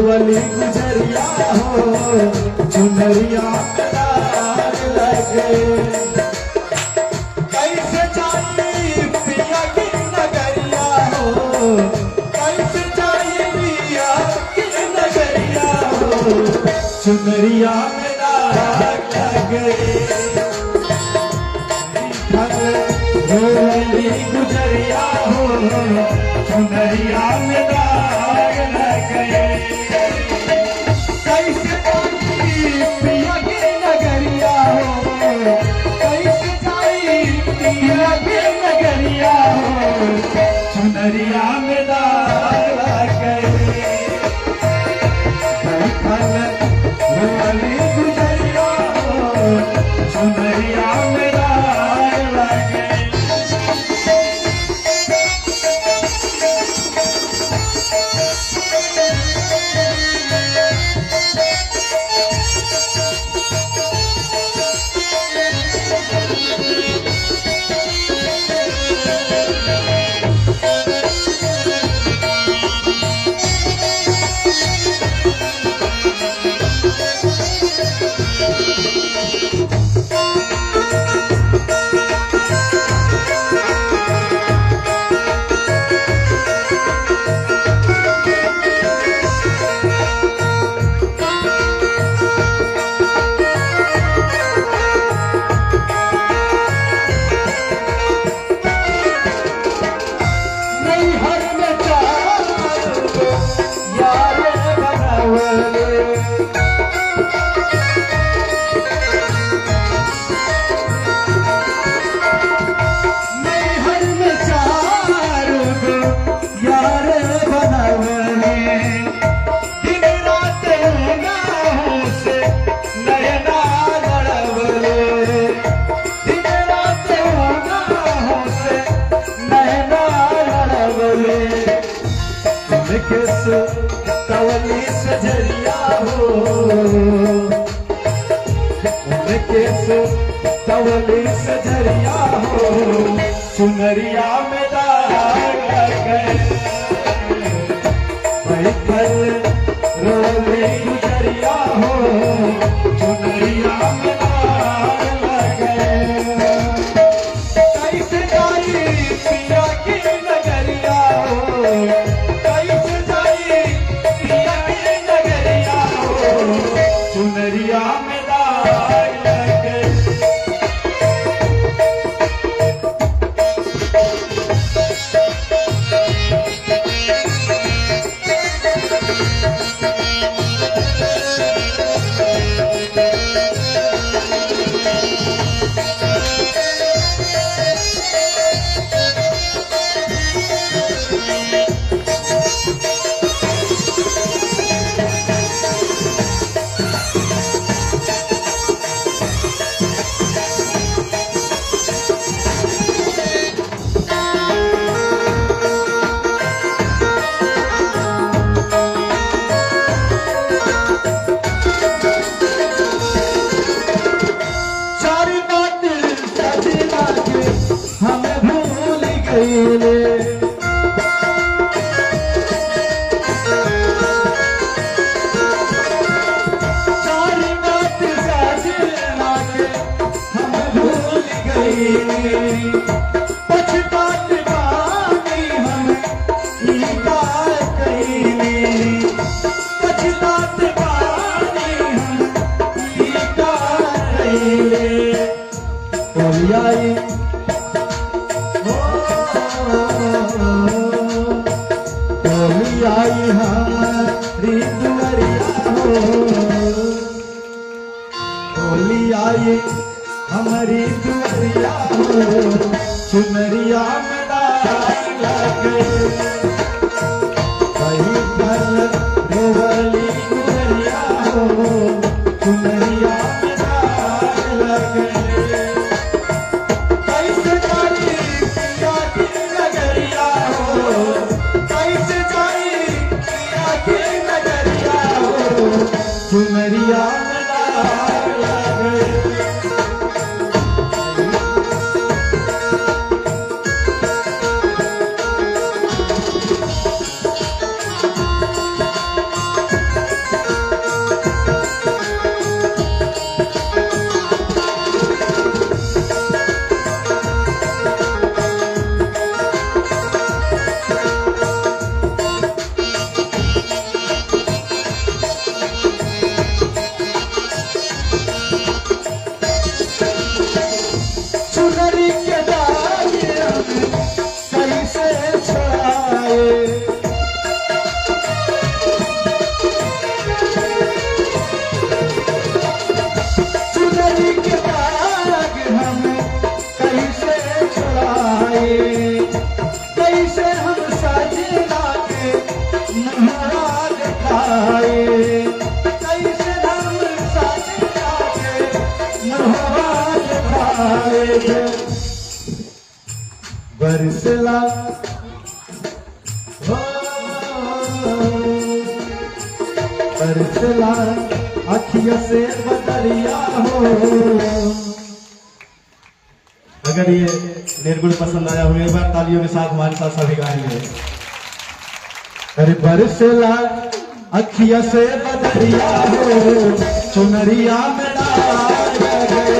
रोवली गुजरिया हो चुनरिया में दाग लगे। कैसे जाई पिया की नगरिया हो, कैसे जाई पिया की नगरिया हो चुनरिया में दाग लगे। रोवली गुजरिया हो चुनरिया में दाग लगे। कैसे जाई पिया की नगरिया हो, कैसे जाई पिया की नगरिया हो चुनरिया में दाग लगे। रोवली गुजरिया हो चुनरिया में दाग लगे। तवली सजरिया हो, तवली सजरिया हो चुनरिया में दाग लगे। रोवली गुजरिया हो चुनरिया में दाग लगे। कैसे जाई पिया की नगरिया हो, कैसे जाई पिया की नगरिया हो चुनरिया में दाग लगे। पछतात बानी हम ईका कईले, पछतात बानी हम ईका कईले। ओलियाई ओलियाई हमारी दुआरिया हो, ओलियाई हमारी दुआरिया हो चुनरिया में दाग लगे। रोवली गुजरिया हो चुनरिया में दाग लगे। कैसे जाई पिया की नगरिया हो, कैसे जाई पिया की नगरिया हो चुनरिया में दाग लगे। जाए, कैसे धर्म साथ जाके नहाज खाए। बरसला बरसला अखियों से बदरिया हो। अगर ये निर्गुण पसंद आया हो एक बार तालियों के साथ हमारे साथ सभी गाएंगे। अरे बरसला अखियों से बदरिया हो, चुनरिया में डाल गए,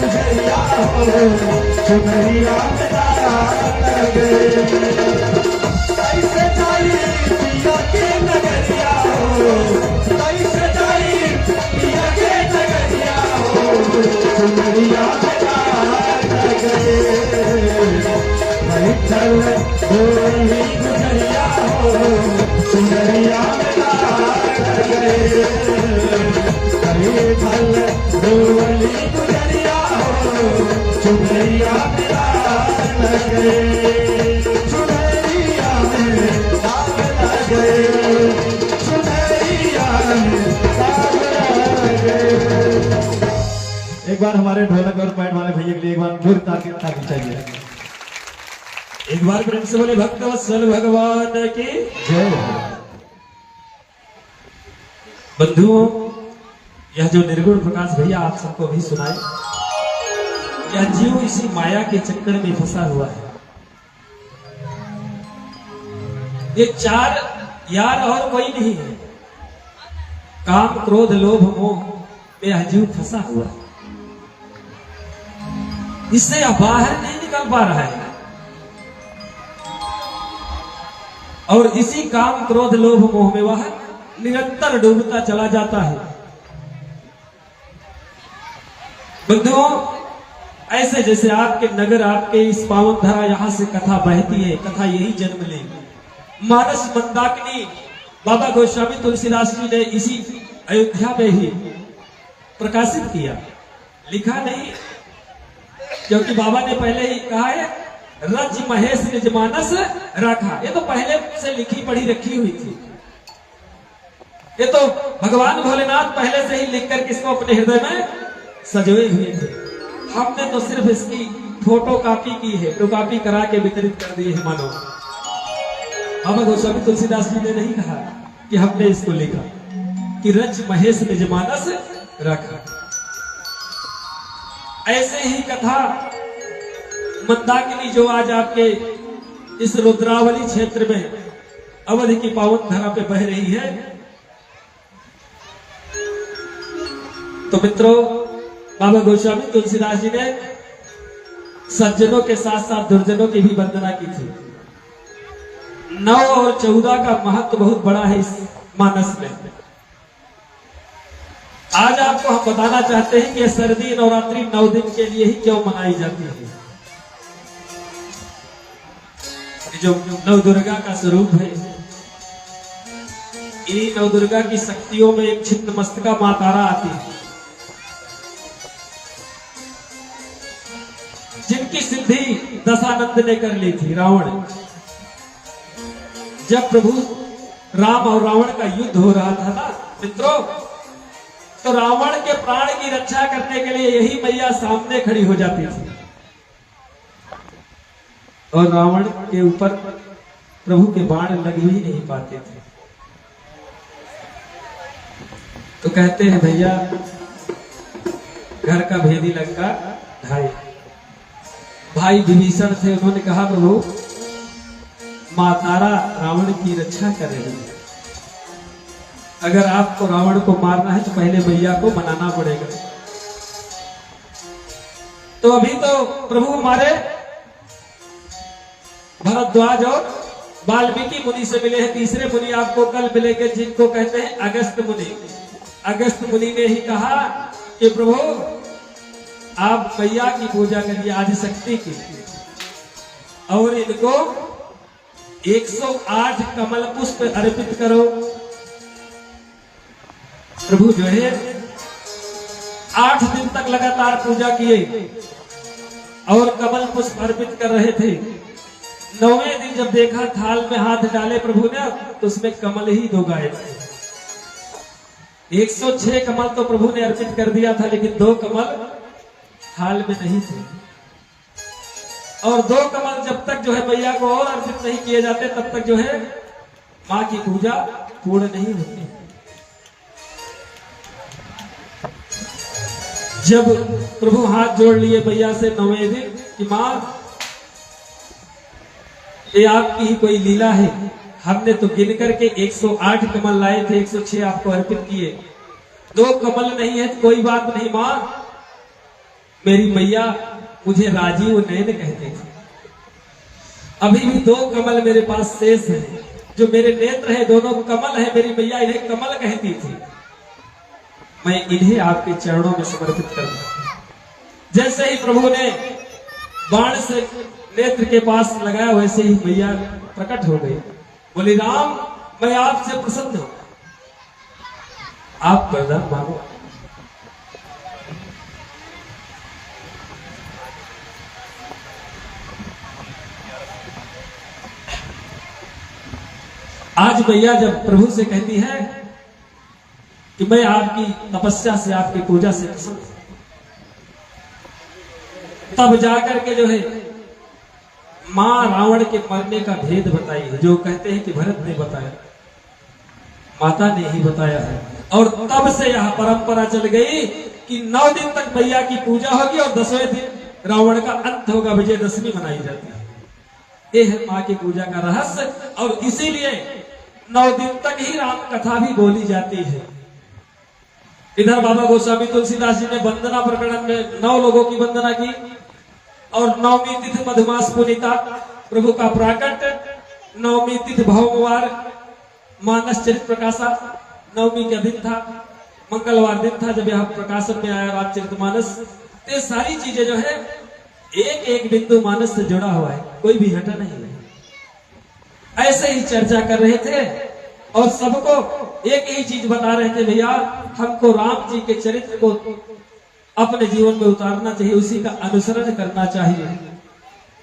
गुजरिया हो, चुनरिया में डाल गए। कैसे जाई पिया के नगरिया हो, कैसे जाई पिया के नगरिया हो, चुनरिया में डाल गए। चल गोरी गुजरिया हो, चुनरिया में डाल गए। चल गोरी गुजरिया हो, चुनरिया में डाल गए। एक बार हमारे ढोलक और पैड वाले भैया के लिए एक बार जोर ताकि चाहिए। एक बार प्रेम से बोले भक्त वत्सल भगवान की जय। बंधुओं, यह जो निर्गुण प्रकाश भैया आप सबको भी सुनाए, यह जीव इसी माया के चक्कर में फंसा हुआ है। ये चार यार और कोई नहीं है। काम क्रोध लोभ मोह में यह जीव फंसा हुआ है। इससे यह बाहर नहीं निकल पा रहा है और इसी काम क्रोध लोभ मोह में वह निरंतर डूबता चला जाता है। बंधुओं, ऐसे जैसे आपके नगर, आपके इस पावन धारा यहां से कथा बहती है, कथा यही जन्म लेगी। मानस मंदाकिनी बाबा गोस्वामी तुलसीदास जी ने इसी अयोध्या में ही प्रकाशित किया, लिखा नहीं, क्योंकि बाबा ने पहले ही कहा है रज महेश निज मानस रखा। ये तो पहले से लिखी पढ़ी रखी हुई थी। ये तो भगवान भोलेनाथ पहले से ही लिखकर किसको अपने हृदय में सजोए हुए थे। हमने तो सिर्फ इसकी फोटो कॉपी की है, तो कॉपी करा के वितरित कर दी है मानो। बाबा गोस्वामी तुलसीदास जी ने नहीं कहा कि हमने इसको लिखा कि रज महेश निज मानस रखा। ऐसे ही कथा मंदाकिनी जो आज आपके इस रुद्रावली क्षेत्र में अवधि की पावन धारा पे बह रही है। तो मित्रों, बाबा गोस्वामी तुलसीदास जी ने सज्जनों के साथ साथ दुर्जनों की भी वंदना की थी। 9 और 14 का महत्व बहुत बड़ा है इस मानस में। आज आपको हम बताना चाहते हैं कि सर्दी नवरात्रि 9 दिन के लिए ही क्यों मनाई जाती है। जो नव दुर्गा का स्वरूप है, इन्हीं नव दुर्गा की शक्तियों में एक छिन्न मस्तका मां तारा आती है, जिनकी सिद्धि दशानंद ने कर ली थी। रावण, जब प्रभु राम और रावण का युद्ध हो रहा था ना मित्रों, तो रावण के प्राण की रक्षा करने के लिए यही मैया सामने खड़ी हो जाती थी और रावण के ऊपर प्रभु के बाण लग ही नहीं पाते थे। तो कहते हैं भैया, घर का भेदी लंका ढाई। भाई विभीषण थे, उन्होंने कहा प्रभु मां तारा रावण की रक्षा कर रही है, अगर आपको रावण को मारना है तो पहले मैया को मनाना पड़ेगा। तो अभी तो प्रभु हमारे भरद्वाज और वाल्मीकि मुनि से मिले हैं। तीसरे मुनि आपको कल मिलेंगे, जिनको कहते हैं अगस्त मुनि। अगस्त मुनि ने ही कहा कि प्रभु आप मैया की पूजा करिए, आदिशक्ति की, और इनको 108 कमल पुष्प अर्पित करो। प्रभु जो है 8 दिन तक लगातार पूजा किए और कमल पुष्प अर्पित कर रहे थे। 9वें दिन जब देखा थाल में हाथ डाले प्रभु ने तो उसमें कमल ही 2 गायब थे। 106 कमल तो प्रभु ने अर्पित कर दिया था, लेकिन 2 कमल थाल में नहीं थे। और 2 कमल जब तक जो है मैया को और अर्पित नहीं किए जाते तब तक जो है मां की पूजा पूर्ण नहीं होती। जब प्रभु हाथ जोड़ लिए मैया से 9वें दिन कि मां ये आपकी ही कोई लीला है, हमने तो गिन करके 108 कमल लाए थे, 106 आपको अर्पित किए, 2 कमल नहीं है तो कोई बात नहीं मां। मेरी मैया मुझे राजीव नयन कहते थे, अभी भी 2 कमल मेरे पास शेष है, जो मेरे नेत्र है दोनों कमल है, मेरी मैया इन्हें कमल कहती थी, मैं इन्हें आपके चरणों में समर्पित करता। जैसे ही प्रभु ने बाण से नेत्र के पास लगाया वैसे ही मैया प्रकट हो गई, बोली राम मैं आपसे प्रसन्न हूं, आप वरदान मांगो। आज मैया जब प्रभु से कहती है कि मैं आपकी तपस्या से आपकी पूजा से प्रसन्न हूं, तब जाकर के जो है मां रावण के मरने का भेद बताई है। जो कहते हैं कि भरत ने बताया, माता ने ही बताया है। और तब से यह परंपरा चल गई कि 9 दिन तक मैया की पूजा होगी और 10वें दिन रावण का अंत होगा, विजयदशमी मनाई जाती है। ये है मां की पूजा का रहस्य, और इसीलिए 9 दिन तक ही राम कथा भी बोली जाती है। इधर बाबा गोस्वामी तुलसीदास जी ने वंदना प्रकरण में 9 लोगों की वंदना की, और 9वीं तिथि मधुमास पुनीता प्रभु का प्राकट, 9वीं तिथि भववार मानस चरित प्रकाशा, 9वीं का दिन था, मंगलवार दिन था जब यह प्रकाशन में आया रामचरितमानस। ये सारी चीजें जो है एक एक बिंदु मानस से जुड़ा हुआ है, कोई भी हटा नहीं है। ऐसे ही चर्चा कर रहे थे और सबको एक ही चीज बता रहे थे, भैया हमको राम जी के चरित्र को अपने जीवन में उतारना चाहिए, उसी का अनुसरण करना चाहिए।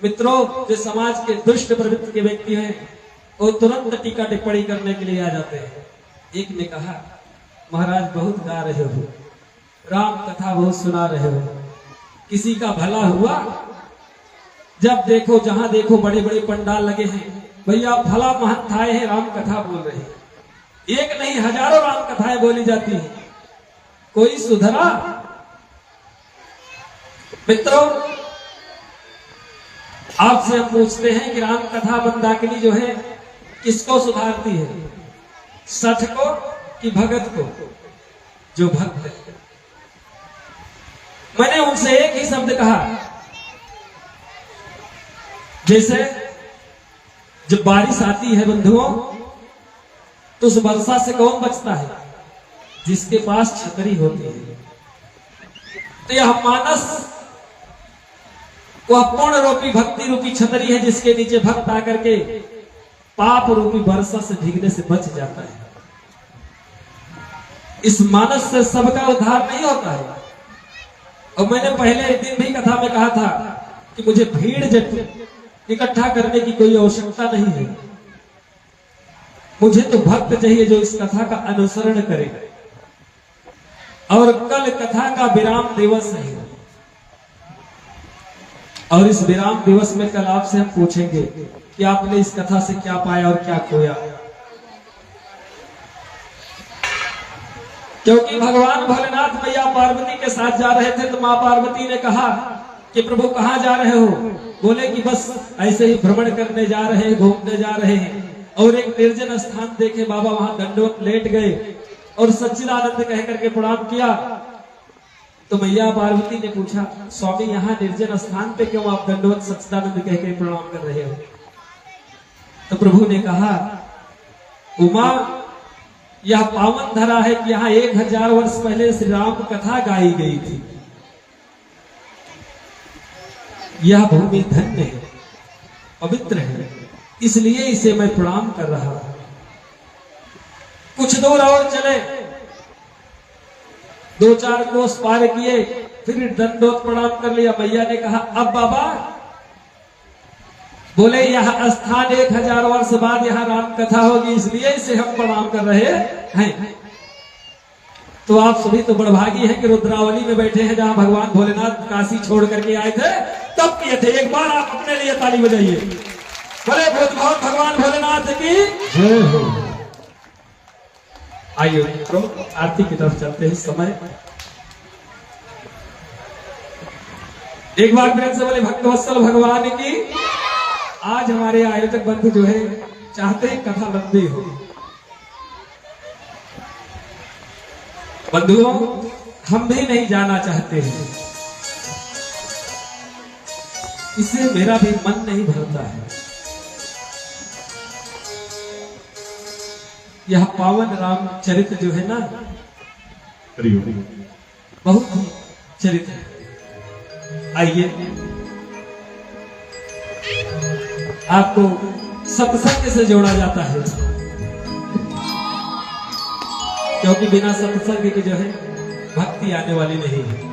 मित्रों, जो समाज के दुष्ट प्रवृत्ति के व्यक्ति हैं वो तुरंत टीका टिप्पणी करने के लिए आ जाते हैं। एक ने कहा महाराज बहुत गा रहे हो, राम कथा बहुत सुना रहे हो, किसी का भला हुआ? जब देखो जहां देखो बड़े बड़े पंडाल लगे हैं, भैया फला महंत आए हैं राम कथा बोल रहे हैं, एक नहीं हजारों राम कथाएं बोली जाती हैं, कोई सुधरा? मित्रों, आपसे हम पूछते हैं कि राम कथा मंदाकिनी जो है किसको सुधारती है, सठ को कि भगत को? जो भक्त है। मैंने उनसे एक ही शब्द कहा, जैसे जब बारिश आती है बंधुओं तो उस वर्षा से कौन बचता है? जिसके पास छतरी होती है। तो यह मानस वह पूर्ण रूपी भक्ति रूपी छतरी है जिसके नीचे भक्त आकर के पाप रूपी वर्षा से भीगने से बच जाता है। इस मानस से सबका उद्धार नहीं होता है। और मैंने पहले दिन भी कथा में कहा था कि मुझे भीड़ इकट्ठा करने की कोई आवश्यकता नहीं है, मुझे तो भक्त चाहिए जो इस कथा का अनुसरण करे। और कल कथा का विराम दिवस है, और इस विराम दिवस में कल आपसे हम पूछेंगे कि आपने इस कथा से क्या पाया और क्या खोया। क्योंकि भगवान भोलेनाथ मैया पार्वती के साथ जा रहे थे तो मां पार्वती ने कहा कि प्रभु कहां जा रहे हो? बोले कि बस ऐसे ही भ्रमण करने जा रहे हैं, घूमने जा रहे हैं। और एक निर्जन स्थान देखे बाबा वहां दंडवत लेट गए और सच्चिदानंद कह करके प्रणाम किया। तो मैया पार्वती ने पूछा, स्वामी यहाँ निर्जन स्थान पे क्यों आप दंडवत सच्चिदानंद कह के प्रणाम कर रहे हो? तो प्रभु ने कहा, उमा यह पावन धरा है कि यहाँ 1000 वर्ष पहले श्री राम कथा गाई गई थी। यह भूमि धन्य है, पवित्र है, इसलिए इसे मैं प्रणाम कर रहा हूं। कुछ दूर और चले, 2-4 कोस पार किए, फिर दंडोत प्रणाम कर लिया। मैया ने कहा, अब बाबा बोले यह स्थान 1000 वर्ष बाद यहाँ राम कथा होगी, इसलिए इसे हम प्रणाम कर रहे हैं। तो आप सभी तो बड़भागी हैं कि रुद्रावली में बैठे हैं, जहां भगवान भोलेनाथ काशी छोड़ करके आए थे तब किए थे। एक बार आप अपने लिए ताली बजाइए। बोले भगवान भोलेनाथ की जय हो। आइए तो आरती की तरफ चलते हैं। समय एक बार प्रेम से बोले भक्तवत्सल भगवान की। आज हमारे आयोजक बंधु जो है चाहते हैं कथा लंबी हो। बंधुओं हम भी नहीं जाना चाहते हैं, इससे मेरा भी मन नहीं भरता है। यह पावन रामचरित्र जो है ना, बहुत ही चरित्र है। आइए आपको सत्संग से जोड़ा जाता है, क्योंकि बिना सत्संग के जो है भक्ति आने वाली नहीं है।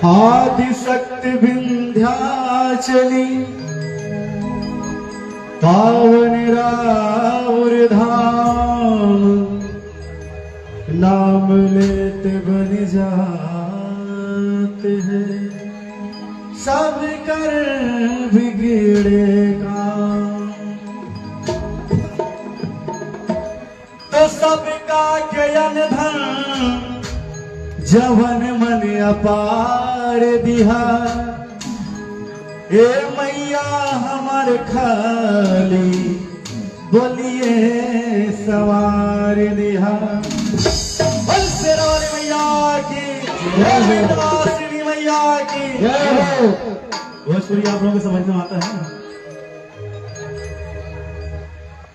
आदिशक्ति विंध्याचली पावन राउर धाम, नाम लेते बन जाते हैं सब कर बिगड़े काम। तो सबका ज्ञान धन जवन मन अपार दिहा, ए मैया हमार खाली बोलिए सवार दिहा। बंसवारी मैया की जय, विंध्यवासिनी मैया की जय हो। भोजपुरी आप लोगों को समझ में आता है ना?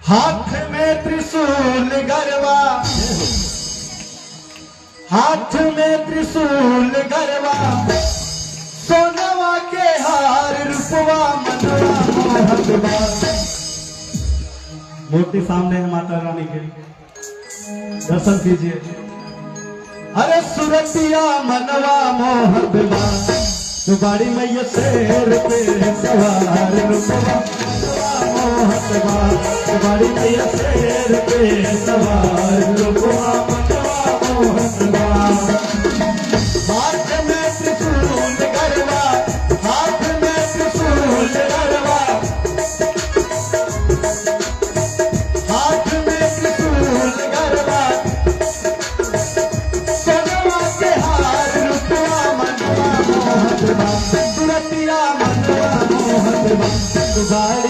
हाथ में त्रिशूल गरबा, हाथ में त्रिशूल गरबा, सोनवा के हार रूपवा मनवा मोहतबा। मूर्ति सामने है माता रानी के, दर्शन कीजिए। अरे सुरतिया मनवा मोहतबा, तुम्हारी मैया शेर पे सवार रूपवा मनवा मोहतबा, तुम्हारी मैया शेर पे सवार रूपवा मनवा मोहतबा। हाथ में त्रिशूल गरबा, हाथ में त्रिशूल गरबा, हाथ में त्रिशूल गरबा, सोनवा के हार रूपवा मनवा मोहतबा, सुरतिया मनवा मोहतबा, तुम्हारी